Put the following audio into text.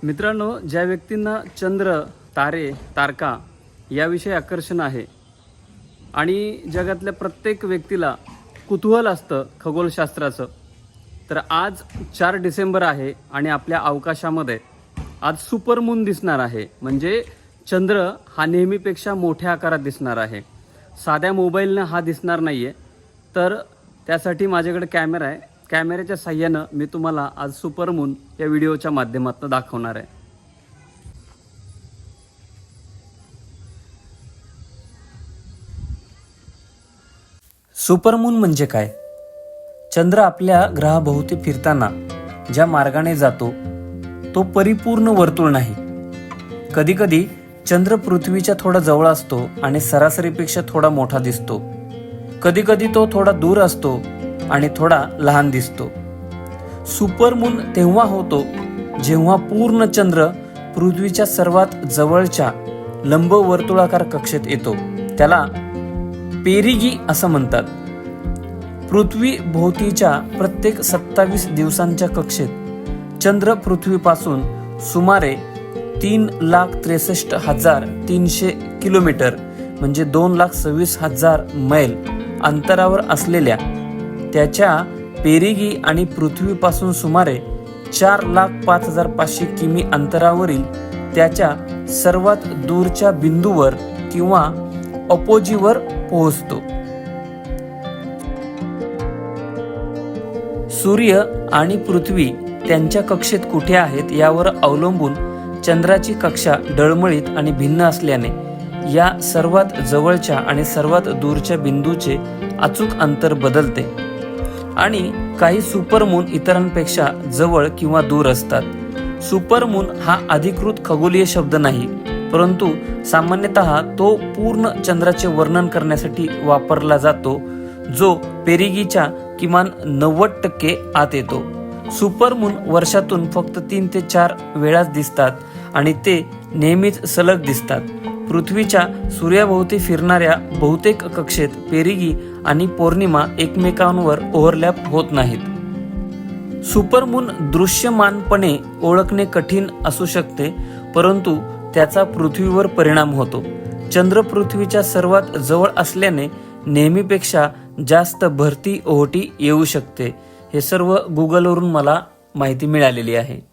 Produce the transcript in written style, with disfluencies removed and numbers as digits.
मित्रांनो, ज्या व्यक्तींना चंद्र, तारे, तारका याविषयी आकर्षण आहे आणि जगातल्या प्रत्येक व्यक्तीला कुतूहल असतं खगोलशास्त्राचं, तर आज 4 डिसेंबर आहे आणि आपल्या अवकाशामध्ये आज सुपरमून दिसणार आहे. म्हणजे चंद्र हा नेहमीपेक्षा मोठ्या आकारात दिसणार आहे. साध्या मोबाईलनं हा दिसणार नाही आहे. तर त्यासाठी माझ्याकडे कॅमेरा आहे. कॅमेऱ्याच्या साह्यानं मी तुम्हाला आज सुपरमून या व्हिडिओच्या माध्यमातून दाखवणार आहे. सुपरमून म्हणजे काय? चंद्र आपल्या ग्रहाभोवती फिरताना ज्या मार्गाने जातो तो परिपूर्ण वर्तुळ नाही. कधीकधी चंद्र पृथ्वीच्या थोडा जवळ असतो आणि सरासरीपेक्षा थोडा मोठा दिसतो. कधीकधी तो थोडा दूर असतो आणि थोडा लहान दिसतो. सुपरमून तेव्हा होतो जेव्हा पूर्ण चंद्र पृथ्वीच्या सर्वात जवळच्या लंबवर्तुळाकार कक्षेत येतो. त्याला पेरिगी असं म्हणतात. पृथ्वी भोवतीच्या प्रत्येक 27 दिवसांच्या कक्षेत चंद्र पृथ्वीपासून सुमारे 3,63,300 किलोमीटर म्हणजे 2,26,000 मैल अंतरावर असलेल्या त्याच्या पेरिगी आणि पृथ्वीपासून सुमारे 4,05,500 किमी अंतरावरील त्याच्या सर्वात दूरच्या बिंदूवर किंवा अपोजीवर पोहोचतो. सूर्य आणि पृथ्वी त्यांच्या कक्षेत कुठे आहेत यावर अवलंबून चंद्राची कक्षा डळमळीत आणि भिन्न असल्याने या सर्वात जवळच्या आणि सर्वात दूरच्या बिंदूचे अचूक अंतर बदलते आणि काही सुपरमून इतरांपेक्षा जवळ किंवा दूर असतात. सुपरमून हा अधिकृत खगोलीय शब्द नाही, परंतु सामान्यतः तो पूर्ण चंद्राचे वर्णन करण्यासाठी वापरला जातो, जो पेरिगीच्या किमान 90% आत येतो. सुपरमून वर्षातून फक्त 3 ते 4 वेळाच दिसतात आणि ते नेहमीच सलग दिसतात. पृथ्वीच्या सूर्याभोवती फिरणाऱ्या बहुतेक कक्षेत पेरिगी आणि पौर्णिमा एकमेकांवर ओव्हरलॅप होत नाहीत. सुपरमून दृश्यमानपणे ओळखणे कठीण असू शकते, परंतु त्याचा पृथ्वीवर परिणाम होतो. चंद्र पृथ्वीच्या सर्वात जवळ असल्याने नेहमीपेक्षा जास्त भरती ओहोटी येऊ शकते. हे सर्व गुगलवरून मला माहिती मिळालेली आहे.